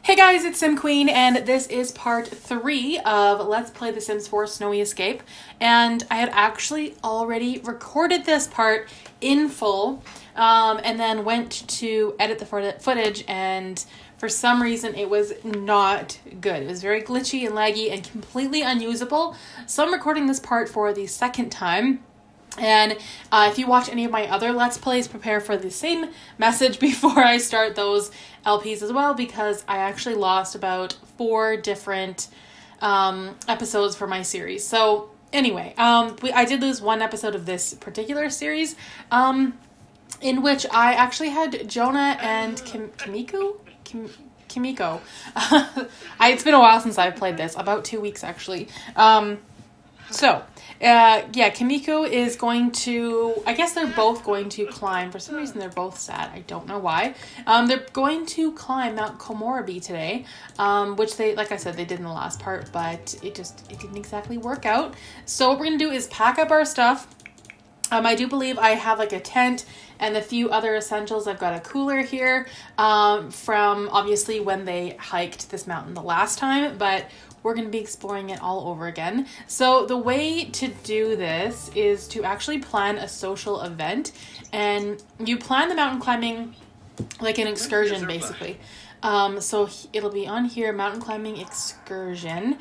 Hey guys, it's Sim Queen, and this is part 3 of Let's Play The Sims 4 Snowy Escape. And I had actually already recorded this part in full, and then went to edit the footage, and for some reason it was not good. It was very glitchy and laggy and completely unusable. So I'm recording this part for the second time. And if you watch any of my other Let's Plays, prepare for the same message before I start those LPs as well, because I actually lost about 4 different episodes for my series. So anyway, I did lose 1 episode of this particular series, in which I actually had Jonah and Kimiko? It's been a while since I've played this, about 2 weeks actually. Kimiko is going to, I guess they're both going to climb. For some reason, they're both sad. I don't know why. They're going to climb Mount Komorebi today, which they, like I said, they did in the last part, but it didn't exactly work out. So what we're going to do is pack up our stuff. I do believe I have like a tent and a few other essentials. I've got a cooler here, from obviously when they hiked this mountain the last time, but we're going to be exploring it all over again. So the way to do this is to actually plan a social event, and you plan the mountain climbing like an excursion basically. So it'll be on here, mountain climbing excursion.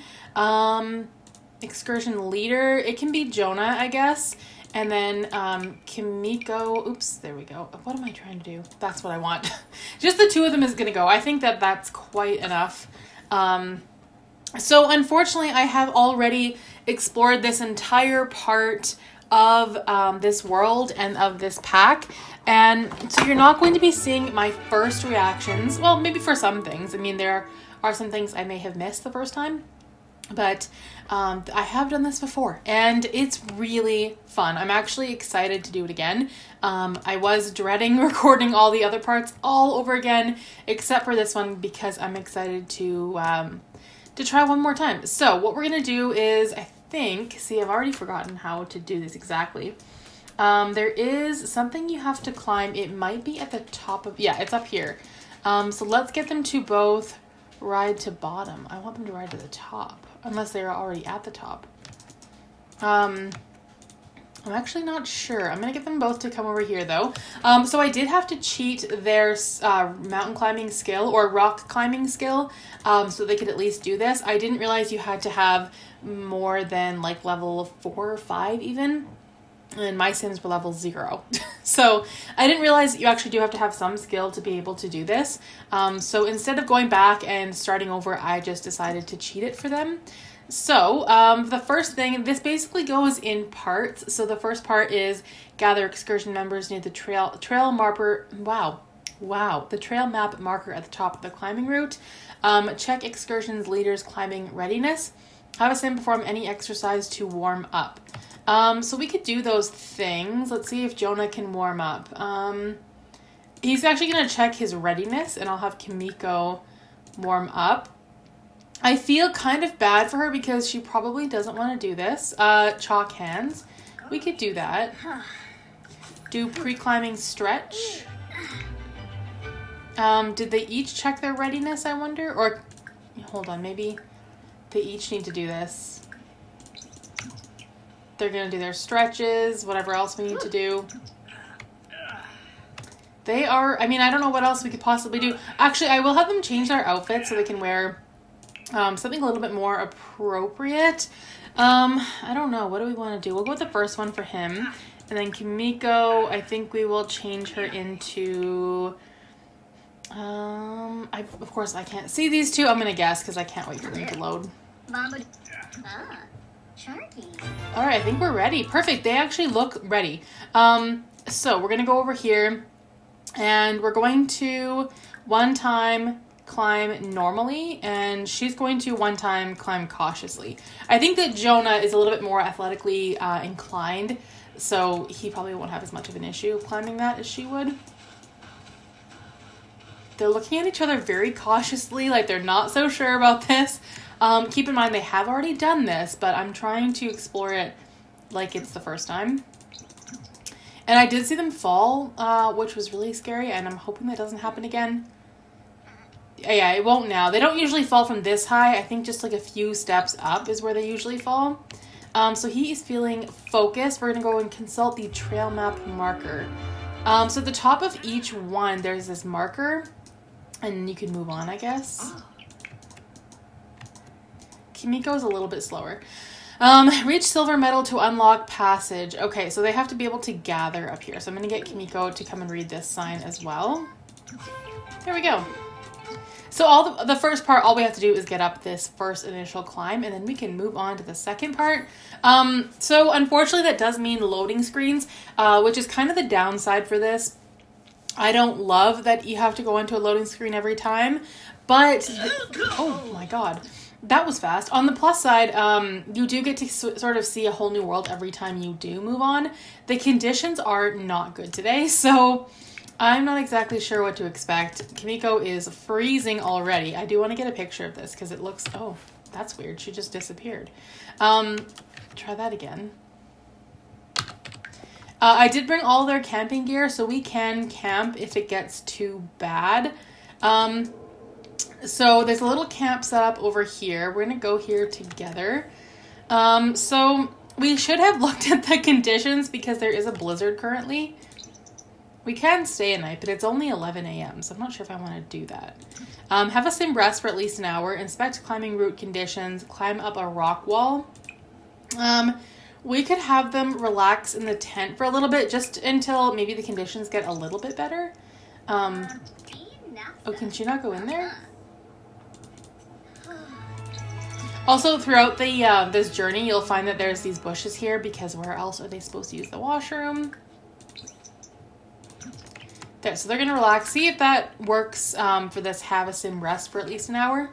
Excursion leader, it can be Jonah, I guess. And then Kimiko, oops, there we go. What am I trying to do? That's what I want. Just the 2 of them is going to go. I think that that's quite enough. So unfortunately, I have already explored this entire part of this world and of this pack. And so you're not going to be seeing my first reactions. Well, maybe for some things. I mean, there are some things I may have missed the first time. But I have done this before, and it's really fun. I'm actually excited to do it again. I was dreading recording all the other parts all over again, except for this one, because I'm excited to try one more time. So what we're going to do is, I've already forgotten how to do this exactly. There is something you have to climb. It might be at the top of, yeah, it's up here. So let's get them to both ride to bottom. I want them to ride to the top, unless they're already at the top. I'm actually not sure. I'm gonna get them both to come over here though. So I did have to cheat their mountain climbing skill or rock climbing skill, so they could at least do this. I didn't realize you had to have more than like level 4 or 5 even. And my Sims were level 0. So I didn't realize you actually do have to have some skill to be able to do this. So instead of going back and starting over, I just decided to cheat it for them. So the first thing, this basically goes in parts. So the first part is gather excursion members near the trail marker. Wow. The trail map marker at the top of the climbing route. Check excursions leaders climbing readiness. Have a sim perform any exercise to warm up. So we could do those things. Let's see if Jonah can warm up. He's actually going to check his readiness, and I'll have Kimiko warm up. I feel kind of bad for her because she probably doesn't want to do this. Chalk hands. We could do that. Do pre-climbing stretch. Did they each check their readiness, I wonder? Or, hold on, maybe they each need to do this. They're going to do their stretches, whatever else we need to do. They are, I mean, I don't know what else we could possibly do. Actually, I will have them change their outfits so they can wear something a little bit more appropriate. I don't know. What do we want to do? We'll go with the first one for him. And then Kimiko, I think we will change her into... of course, I can't see these two. I'm going to guess because I can't wait for them to load. All right, I think we're ready. Perfect. They actually look ready. So we're going to go over here, and we're going to one time climb normally, and she's going to one time climb cautiously. I think that Jonah is a little bit more athletically inclined, so he probably won't have as much of an issue climbing that as she would. They're looking at each other very cautiously, like they're not so sure about this. Keep in mind they have already done this, but I'm trying to explore it like it's the first time. And I did see them fall, which was really scary, and I'm hoping that doesn't happen again. Yeah, it won't now. They don't usually fall from this high. I think just like a few steps up is where they usually fall. So he is feeling focused. We're going to go and consult the trail map marker. So at the top of each one, there's this marker. And you can move on, I guess. Kimiko's a little bit slower. Reach silver medal to unlock passage. Okay, so they have to be able to gather up here. So I'm going to get Kimiko to come and read this sign as well. There we go. So the first part, all we have to do is get up this first initial climb, and then we can move on to the second part. So unfortunately, that does mean loading screens, which is kind of the downside for this. I don't love that you have to go into a loading screen every time, but oh my god, that was fast. On the plus side, you do get to sort of see a whole new world every time you do move on. The conditions are not good today, so I'm not exactly sure what to expect. Kimiko is freezing already. I do want to get a picture of this because it looks, oh, that's weird. She just disappeared. Try that again. I did bring all their camping gear, so we can camp if it gets too bad. So there's a little camp set up over here. We're going to go here together. So we should have looked at the conditions because there is a blizzard currently. We can stay at night, but it's only 11 a.m., so I'm not sure if I want to do that. Have a sim rest for at least an hour. Inspect climbing route conditions. Climb up a rock wall. We could have them relax in the tent for a little bit, just until maybe the conditions get a little bit better. Oh, can she not go in there? Also, throughout the this journey, you'll find that there's these bushes here, because where else are they supposed to use the washroom? There, so they're going to relax. See if that works for this have a sim rest for at least an hour.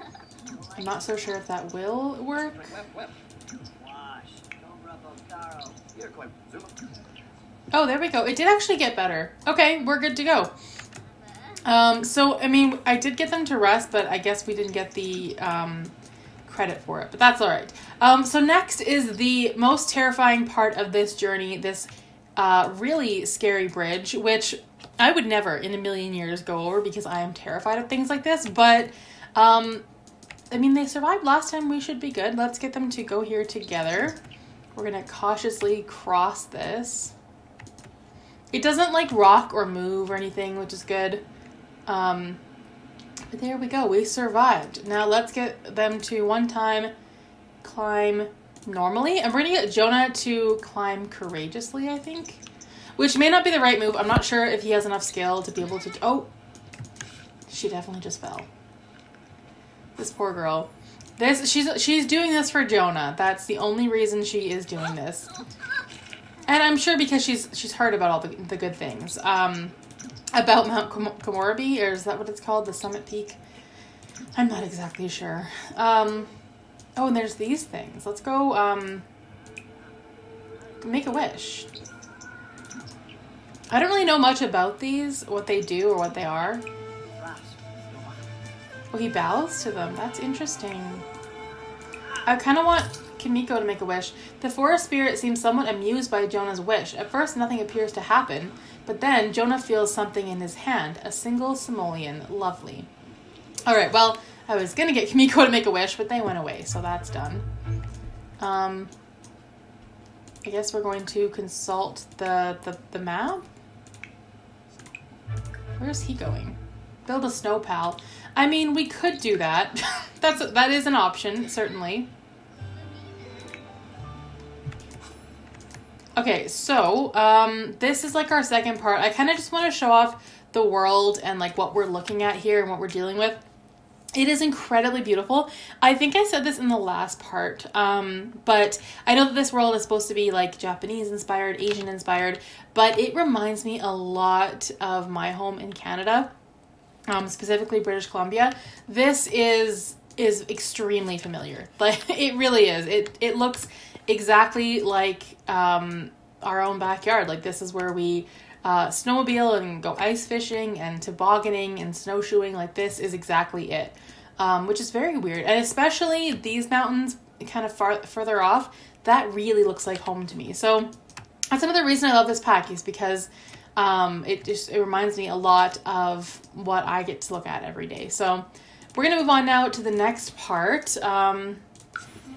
I'm not so sure if that will work. Oh, there we go. It did actually get better. Okay, we're good to go. So, I mean, I did get them to rest, but I guess we didn't get the credit for it, but that's all right. So next is the most terrifying part of this journey, this really scary bridge, which I would never in a million years go over because I am terrified of things like this, but I mean, they survived last time. We should be good. Let's get them to go here together. We're going to cautiously cross this. It doesn't like rock or move or anything, which is good. But there we go. We survived. Now let's get them to one time climb normally. And we're going to get Jonah to climb courageously, I think. Which may not be the right move. I'm not sure if he has enough skill to be able to... Oh, she definitely just fell. This poor girl. She's doing this for Jonah. That's the only reason she is doing this. And I'm sure because she's heard about all the good things. About Mount Komorebi, or is that what it's called? The summit peak? I'm not exactly sure. Oh, and there's these things. Let's go make a wish. I don't really know much about these, what they do or what they are. Oh, he bows to them. That's interesting. I kind of want Kimiko to make a wish. The forest spirit seems somewhat amused by Jonah's wish. At first, nothing appears to happen, but then Jonah feels something in his hand. A single simoleon. Lovely. Alright, well, I was going to get Kimiko to make a wish, but they went away, so that's done. I guess we're going to consult the map. Where's he going? Build a snow pal. I mean, we could do that. That is an option, certainly. Okay, so this is like our second part. I kind of just want to show off the world and like what we're looking at here and what we're dealing with. It is incredibly beautiful. I think I said this in the last part, but I know that this world is supposed to be like Japanese inspired, Asian inspired, but it reminds me a lot of my home in Canada, specifically British Columbia. This is extremely familiar. Like, it really is. It looks exactly like our own backyard. Like, this is where we snowmobile and go ice fishing and tobogganing and snowshoeing. Like, this is exactly it, which is very weird. And especially these mountains kind of further off, that really looks like home to me. So that's another reason I love this pack, is because it reminds me a lot of what I get to look at every day. So we're going to move on now to the next part. And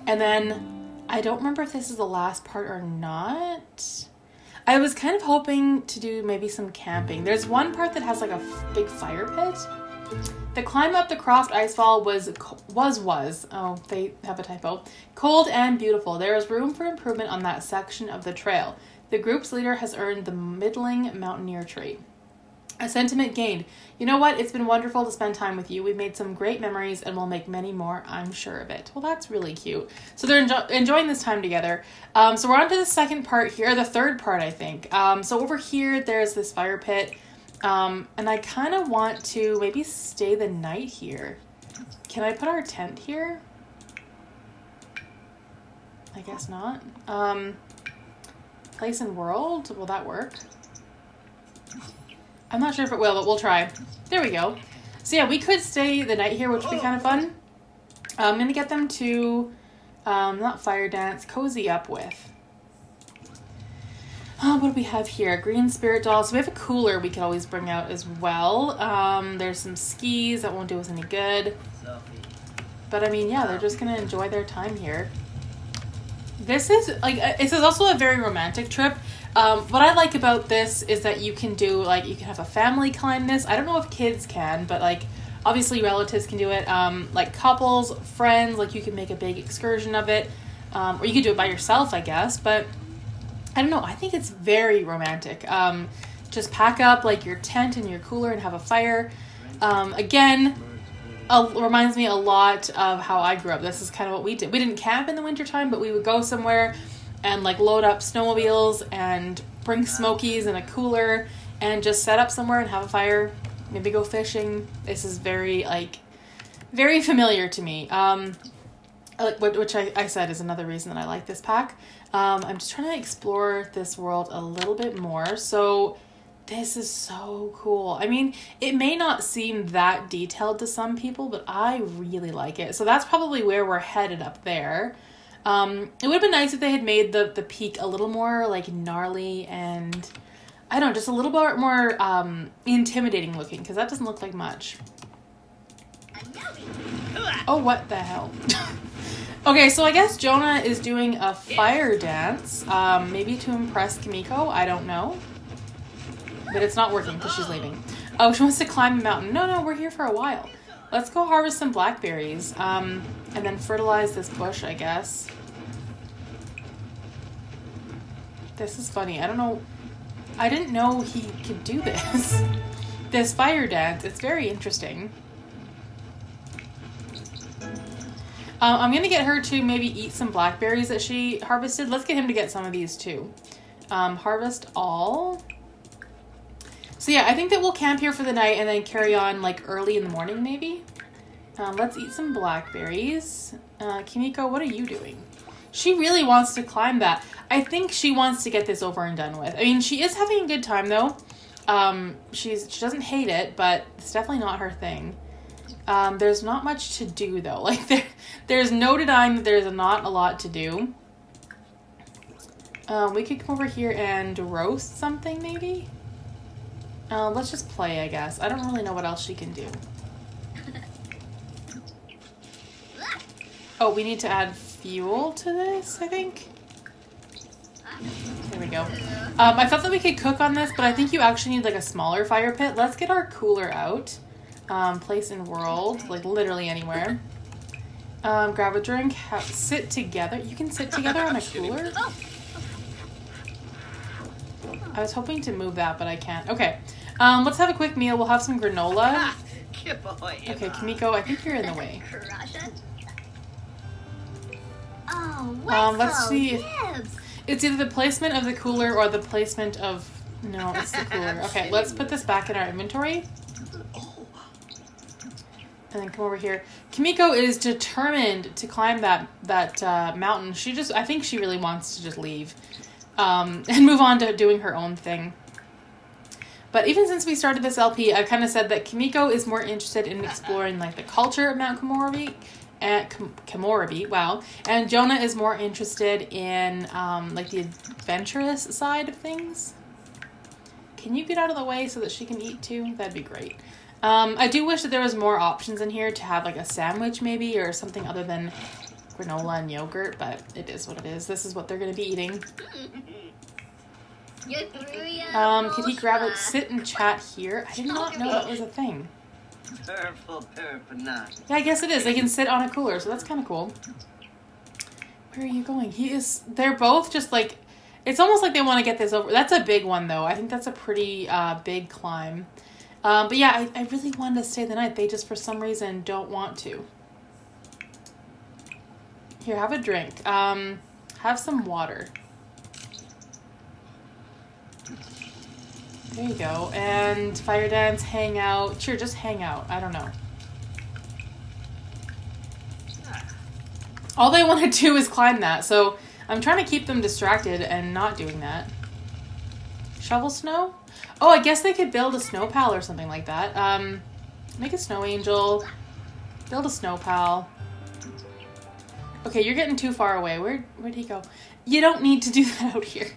then I don't remember if this is the last part or not. I was kind of hoping to do maybe some camping. There's one part that has like a big fire pit. The climb up the Croft Icefall was, oh, they have a typo, cold and beautiful. There is room for improvement on that section of the trail. The group's leader has earned the middling mountaineer trait. A sentiment gained. You know what? It's been wonderful to spend time with you. We've made some great memories and we'll make many more, I'm sure of it. Well, that's really cute. So they're enjoying this time together. So we're on to the second part here, the third part, I think. So over here, there's this fire pit. And I kind of want to maybe stay the night here. Can I put our tent here? I guess not. Place in world, will that work? I'm not sure if it will, but we'll try. There we go. So yeah, we could stay the night here, which would be kind of fun. I'm going to get them to, not fire dance, cozy up with. What do we have here? Green spirit doll. So we have a cooler we could always bring out as well. There's some skis that won't do us any good. But I mean, yeah, they're just going to enjoy their time here. This is also a very romantic trip. What I like about this is that you can do, like, you can have a family climb this. I don't know if kids can, but, like, obviously relatives can do it. Like, couples, friends, like, you can make a big excursion of it. Or you could do it by yourself, I guess. But, I don't know. I think it's very romantic. Just pack up, like, your tent and your cooler and have a fire. Again, reminds me a lot of how I grew up. This is kind of what we did. We didn't camp in the wintertime, but we would go somewhere and like load up snowmobiles and bring smokies and a cooler and just set up somewhere and have a fire, maybe go fishing. This is very familiar to me. Which I said is another reason that I like this pack. I'm just trying to explore this world a little bit more. So this is so cool. I mean, it may not seem that detailed to some people, but I really like it. So that's probably where we're headed up there. It would have been nice if they had made the peak a little more like gnarly and I don't know, just a little bit more intimidating looking, because that doesn't look like much. Oh, what the hell? Okay, so I guess Jonah is doing a fire dance, maybe to impress Kimiko. I don't know. But it's not working because she's leaving. Oh, she wants to climb a mountain. No, we're here for a while. Let's go harvest some blackberries, and then fertilize this bush, I guess. This is funny. I don't know. I didn't know he could do this. This fire dance. It's very interesting. I'm going to get her to maybe eat some blackberries that she harvested. Let's get him to get some of these too. Harvest all. So yeah, I think that we'll camp here for the night and then carry on like early in the morning maybe. Let's eat some blackberries. Kimiko, what are you doing? She really wants to climb that. I think she wants to get this over and done with. I mean, she is having a good time though. She doesn't hate it, but it's definitely not her thing. There's not much to do though. Like there's no denying that there's not a lot to do. We could come over here and roast something maybe. Let's just play, I guess. I don't really know what else she can do. Oh, we need to add fuel to this, I think. There we go. I thought that we could cook on this, but I think you actually need like a smaller fire pit. Let's get our cooler out. Place in world, like literally anywhere. Grab a drink, sit together. You can sit together on a cooler? I was hoping to move that, but I can't. Okay. Let's have a quick meal. We'll have some granola. Okay, Kimiko, I think you're in the way. Let's see if it's either the placement of the cooler or the placement of... No, it's the cooler. Okay, let's put this back in our inventory. And then come over here. Kimiko is determined to climb that mountain. I think she really wants to just leave. And move on to doing her own thing. But even since we started this LP, I've kind of said that Kimiko is more interested in exploring like the culture of Mount Komorebi, wow. And Jonah is more interested in like the adventurous side of things. Can you get out of the way so that she can eat too? That'd be great. I do wish that there was more options in here to have like a sandwich maybe or something other than granola and yogurt, but it is what it is. This is what they're going to be eating. Could he grab it? Sit and chat here? I did not know that was a thing. Yeah, I guess it is. They can sit on a cooler, so that's kind of cool. Where are you going? They're both just like, it's almost like they want to get this over. That's a big one though. I think that's a pretty big climb. But yeah, I really wanted to stay the night. They just for some reason don't want to. Here, have a drink. Have some water. There you go. And fire dance, hang out. Sure, just hang out. I don't know. All they want to do is climb that, so I'm trying to keep them distracted and not doing that. Shovel snow? Oh, I guess they could build a snow pal or something like that. Make a snow angel. Build a snow pal. Okay, you're getting too far away. Where'd he go? You don't need to do that out here.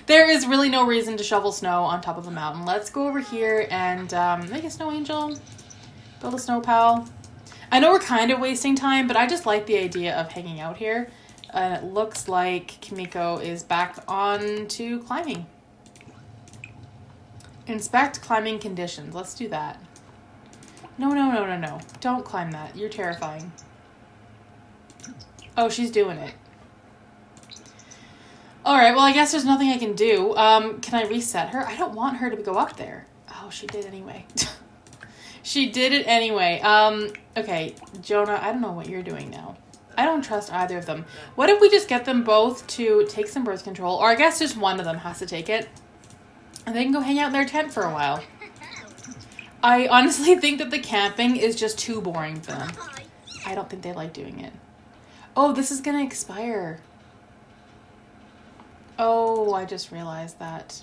There is really no reason to shovel snow on top of a mountain. Let's go over here and make a snow angel. Build a snow pal. I know we're kind of wasting time, but I just like the idea of hanging out here. And it looks like Kimiko is back on to climbing. Inspect climbing conditions. Let's do that. No. Don't climb that. You're terrifying. Oh, she's doing it. Alright, well, I guess there's nothing I can do. Can I reset her? I don't want her to go up there. Oh, she did anyway. She did it anyway. Okay, Jonah, I don't know what you're doing now. I don't trust either of them. What if we just get them both to take some birth control? Or I guess just one of them has to take it. And they can go hang out in their tent for a while. I honestly think that the camping is just too boring for them. I don't think they like doing it. Oh, this is going to expire. Oh, I just realized that.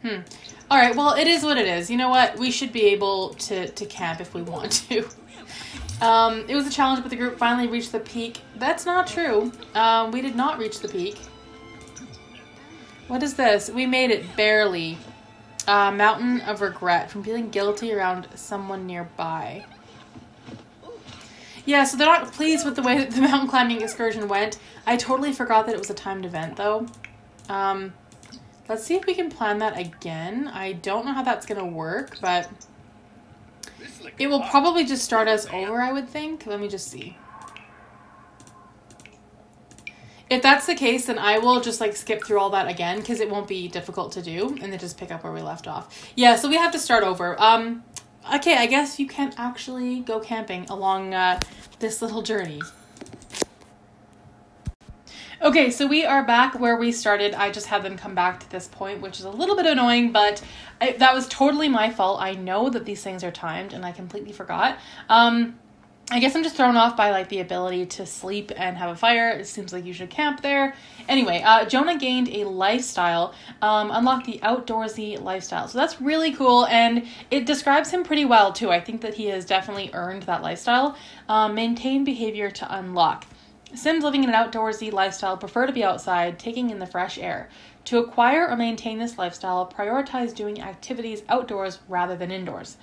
All right, well, it is what it is. You know what? We should be able to camp if we want to. It was a challenge, but the group finally reached the peak. That's not true. We did not reach the peak. What is this? We made it, barely. Mountain of regret from feeling guilty around someone nearby. Yeah, so they're not pleased with the way that the mountain climbing excursion went. I totally forgot that it was a timed event, though. Let's see if we can plan that again. I don't know how that's going to work, but it will probably just start us over, I would think. Let me just see. If that's the case, then I will just like skip through all that again because it won't be difficult to do and then just pick up where we left off. Yeah, so we have to start over. Okay, I guess you can actually go camping along this little journey. Okay, so we are back where we started. I just had them come back to this point, which is a little bit annoying, but that was totally my fault. I know that these things are timed, and I completely forgot. I guess I'm just thrown off by like the ability to sleep and have a fire. It seems like you should camp there. Anyway, Jonah gained a lifestyle, unlocked the outdoorsy lifestyle. So that's really cool, and it describes him pretty well too. I think that he has definitely earned that lifestyle. Maintain behavior to unlock. Sims living in an outdoorsy lifestyle prefer to be outside, taking in the fresh air. To acquire or maintain this lifestyle, prioritize doing activities outdoors rather than indoors.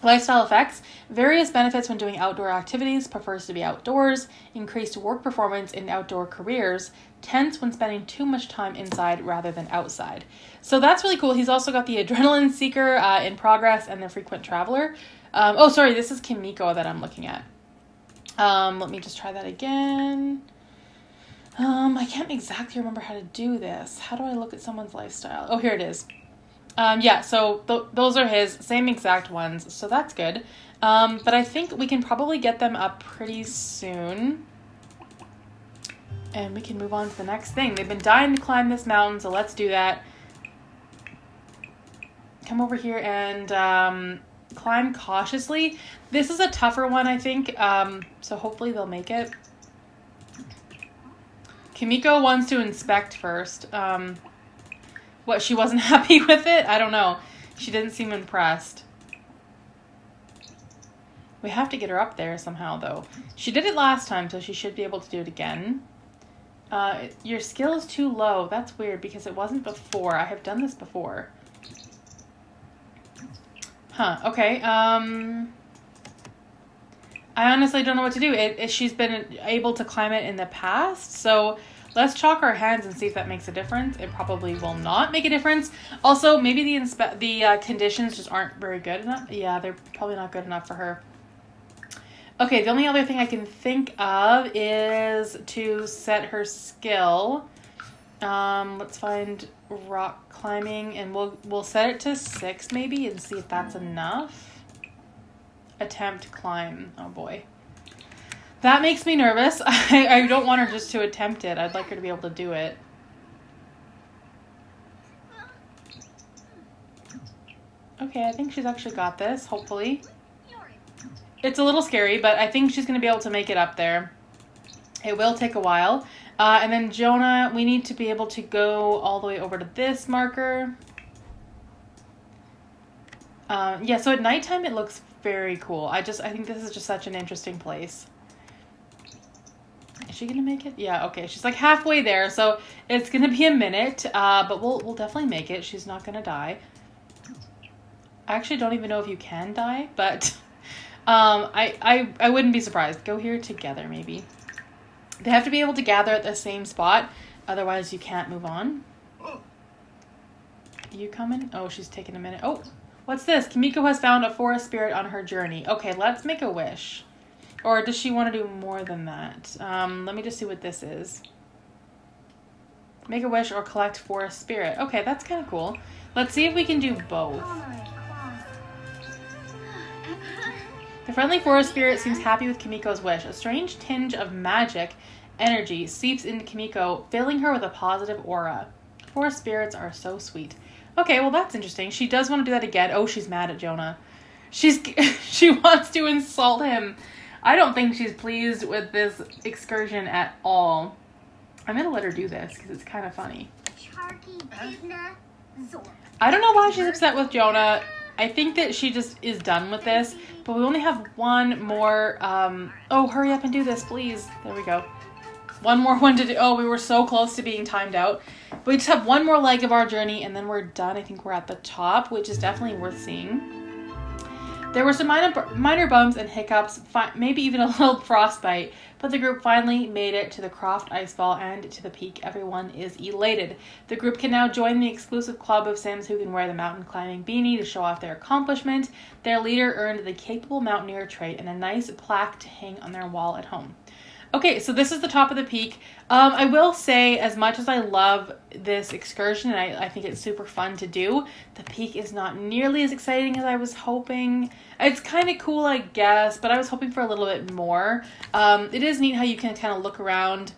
Lifestyle effects. Various benefits when doing outdoor activities. Prefers to be outdoors. Increased work performance in outdoor careers. Tense when spending too much time inside rather than outside. So that's really cool. He's also got the Adrenaline Seeker in progress and the Frequent Traveler. Oh, sorry. This is Kimiko that I'm looking at. Let me just try that again. I can't exactly remember how to do this. How do I look at someone's lifestyle? Oh, here it is. Yeah, so those are his same exact ones, so that's good. But I think we can probably get them up pretty soon. And we can move on to the next thing. They've been dying to climb this mountain, so let's do that. Come over here and climb cautiously. This is a tougher one, I think, so hopefully they'll make it. Kimiko wants to inspect first. What, she wasn't happy with it? I don't know. She didn't seem impressed. We have to get her up there somehow, though. She did it last time, so she should be able to do it again. Your skill is too low. That's weird, because it wasn't before. I have done this before. Huh, okay. I honestly don't know what to do. She's been able to climb it in the past, so let's chalk our hands and see if that makes a difference. It probably will not make a difference. Also, maybe the conditions just aren't very good enough. Yeah, they're probably not good enough for her. Okay, the only other thing I can think of is to set her skill. Let's find rock climbing, and we'll set it to 6 maybe and see if that's enough. Attempt climb. Oh boy. That makes me nervous. I don't want her just to attempt it. I'd like her to be able to do it. Okay, I think she's actually got this, hopefully. It's a little scary, but I think she's going to be able to make it up there. It will take a while. And then Jonah, we need to be able to go all the way over to this marker. Yeah, so at nighttime it looks very cool. I think this is just such an interesting place. Is she gonna make it? Yeah, okay. She's like halfway there, so it's gonna be a minute, but we'll definitely make it. She's not gonna die. I actually don't even know if you can die, but I wouldn't be surprised. Go here together, maybe. They have to be able to gather at the same spot, otherwise you can't move on. You coming? Oh, she's taking a minute. Oh, what's this? Kimiko has found a forest spirit on her journey. Okay, let's make a wish. Or does she want to do more than that? Let me just see what this is. Make a wish or collect forest spirit. Okay, that's kind of cool. Let's see if we can do both. The friendly forest spirit seems happy with Kimiko's wish. A strange tinge of magic energy seeps into Kimiko, filling her with a positive aura. Forest spirits are so sweet. Okay, well that's interesting. She does want to do that again. Oh, she's mad at Jonah. She wants to insult him. I don't think she's pleased with this excursion at all. I'm going to let her do this because it's kind of funny. I don't know why she's upset with Jonah. I think that she just is done with this, but we only have one more. Oh, hurry up and do this, please. There we go. One more one to do. Oh, we were so close to being timed out. But we just have one more leg of our journey, and then we're done. I think we're at the top, which is definitely worth seeing. There were some minor bumps and hiccups, maybe even a little frostbite, but the group finally made it to the Croft Icefall and to the peak. Everyone is elated. The group can now join the exclusive club of Sims who can wear the mountain climbing beanie to show off their accomplishment. Their leader earned the Capable Mountaineer trait and a nice plaque to hang on their wall at home. Okay, so this is the top of the peak. I will say, as much as I love this excursion, and I think it's super fun to do, the peak is not nearly as exciting as I was hoping. It's kind of cool, I guess, but I was hoping for a little bit more. It is neat how you can kind of look around.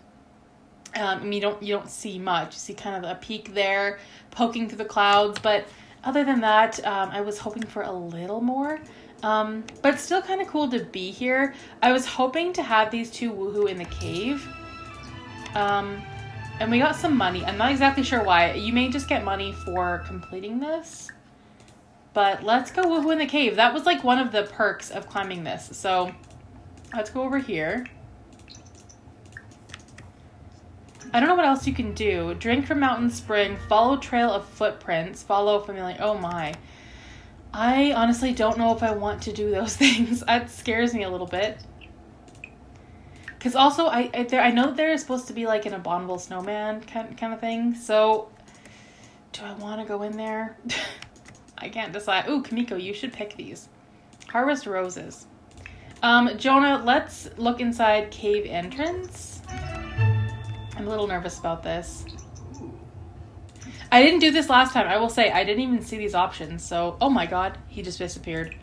You don't see much. You see kind of a peak there poking through the clouds, but other than that, I was hoping for a little more. But it's still kind of cool to be here. I was hoping to have these two woohoo in the cave. And we got some money. I'm not exactly sure why. You may just get money for completing this. But let's go woohoo in the cave. That was like one of the perks of climbing this. So let's go over here. I don't know what else you can do. Drink from Mountain Spring. Follow trail of footprints. Follow familiar. Oh my. I honestly don't know if I want to do those things. That scares me a little bit. Because also, I know that there is supposed to be like an abominable snowman kind of thing. So, do I want to go in there? I can't decide. Ooh, Kimiko, you should pick these. Harvest roses. Jonah, let's look inside cave entrance. I'm a little nervous about this. I didn't do this last time. I will say, I didn't even see these options. So, oh my god, he just disappeared.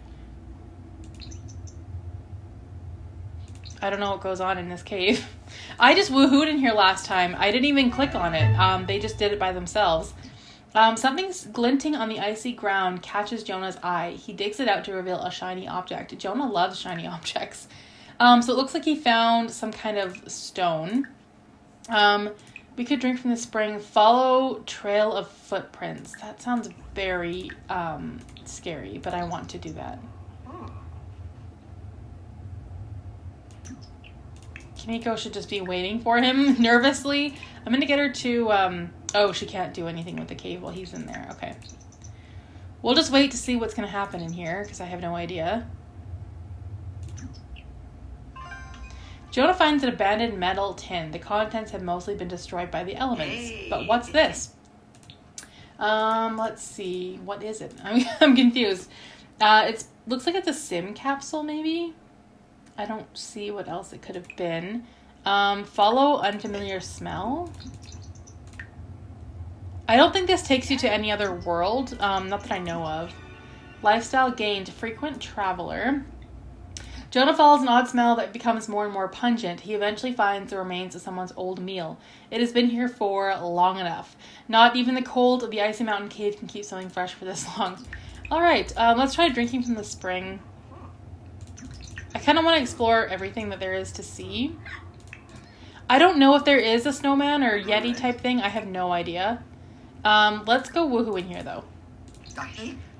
I don't know what goes on in this cave. I just woohooed in here last time. I didn't even click on it. They just did it by themselves. Something's glinting on the icy ground catches Jonah's eye. He digs it out to reveal a shiny object. Jonah loves shiny objects. So it looks like he found some kind of stone. We could drink from the spring. Follow trail of footprints. That sounds very scary, but I want to do that. Kimiko should just be waiting for him nervously. I'm going to get her to... oh, she can't do anything with the cave while he's in there. Okay. We'll just wait to see what's going to happen in here, because I have no idea. Jonah finds an abandoned metal tin. The contents have mostly been destroyed by the elements. Hey. But what's this? Let's see. What is it? I'm confused. It looks like it's a SIM capsule, maybe? I don't see what else it could have been. Follow unfamiliar smell. I don't think this takes you to any other world. Not that I know of. Lifestyle gained. Frequent traveler. Jonah follows an odd smell that becomes more and more pungent. He eventually finds the remains of someone's old meal. It has been here for long enough. Not even the cold of the icy mountain cave can keep something fresh for this long. Alright, let's try drinking from the spring. I kind of want to explore everything that there is to see. I don't know if there is a snowman or Yeti type thing. I have no idea. Let's go woohoo in here, though.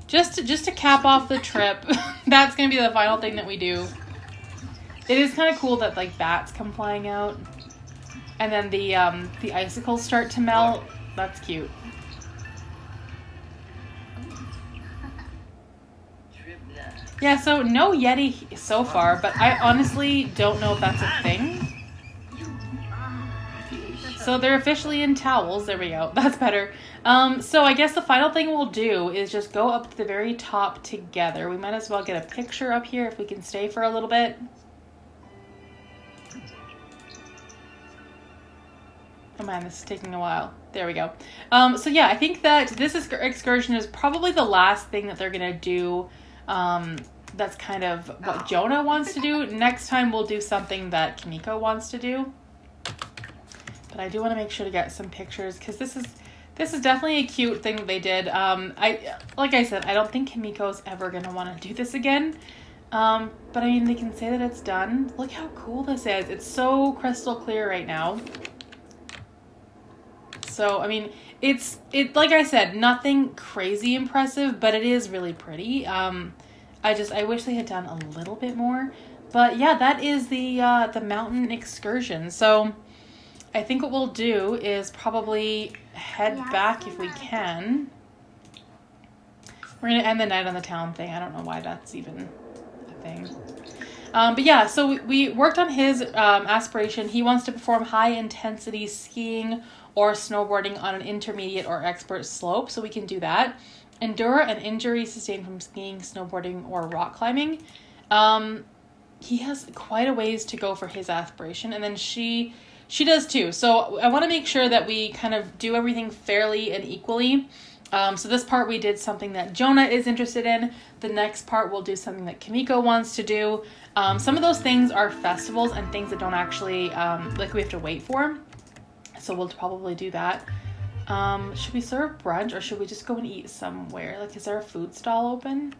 Just to cap off the trip. That's going to be the final thing that we do. It is kind of cool that, like, bats come flying out. And then the icicles start to melt. That's cute. Yeah, so no Yeti so far, but I honestly don't know if that's a thing. So they're officially in towels. There we go. That's better. So I guess the final thing we'll do is just go up to the very top together. We might as well get a picture up here if we can stay for a little bit. Oh man, this is taking a while. There we go. So yeah, I think that this excursion is probably the last thing that they're going to do. That's kind of what Jonah wants to do. Next time we'll do something that Kimiko wants to do. But I do want to make sure to get some pictures because this is definitely a cute thing that they did. Like I said, I don't think Kimiko's ever going to want to do this again. But I mean, they can say that it's done. Look how cool this is. It's so crystal clear right now. So, I mean, it's like I said, nothing crazy impressive, but it is really pretty. I wish they had done a little bit more. But yeah, that is the mountain excursion. So I think what we'll do is probably head back if we can. We're going to end the night on the town thing. I don't know why that's even a thing. But yeah, so we worked on his aspiration. He wants to perform high-intensity skiing or snowboarding on an intermediate or expert slope, so we can do that. Endure an injury sustained from skiing, snowboarding, or rock climbing. He has quite a ways to go for his aspiration, and then she does too. So I want to make sure that we kind of do everything fairly and equally. So this part we did something that Jonah is interested in. The next part we'll do something that Kimiko wants to do. Some of those things are festivals and things that don't actually, like we have to wait for. So we'll probably do that. Should we serve brunch or should we just go and eat somewhere? Like, is there a food stall open?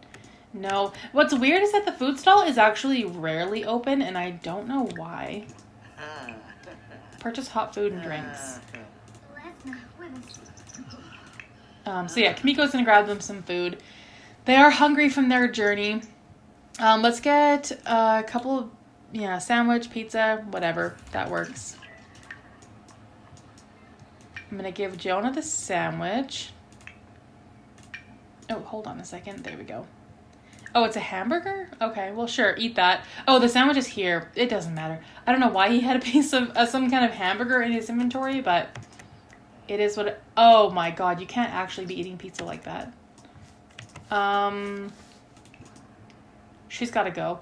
No. What's weird is that the food stall is actually rarely open and I don't know why. Purchase hot food and drinks. So yeah, Kimiko's gonna grab them some food. They are hungry from their journey. Let's get a couple of, sandwich, pizza, whatever. That works. I'm gonna give Jonah the sandwich. Oh, hold on a second. There we go. Oh, it's a hamburger? Okay, well, sure, eat that. Oh, the sandwich is here. It doesn't matter. I don't know why he had a piece of some kind of hamburger in his inventory, but it is what it... Oh my god, you can't actually be eating pizza like that. She's gotta go.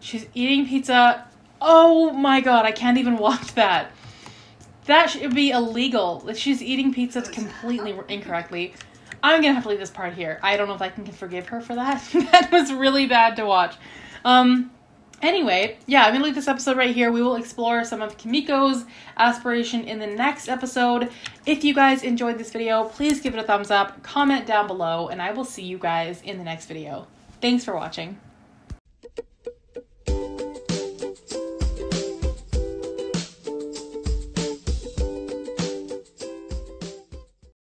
She's eating pizza. Oh my god, I can't even watch that. That should be illegal. She's eating pizza completely incorrectly. I'm gonna have to leave this part here. I don't know if I can forgive her for that. That was really bad to watch. Anyway, yeah, I'm gonna leave this episode right here. We will explore some of Kimiko's aspiration in the next episode. If you guys enjoyed this video, please give it a thumbs up, comment down below, and I will see you guys in the next video. Thanks for watching.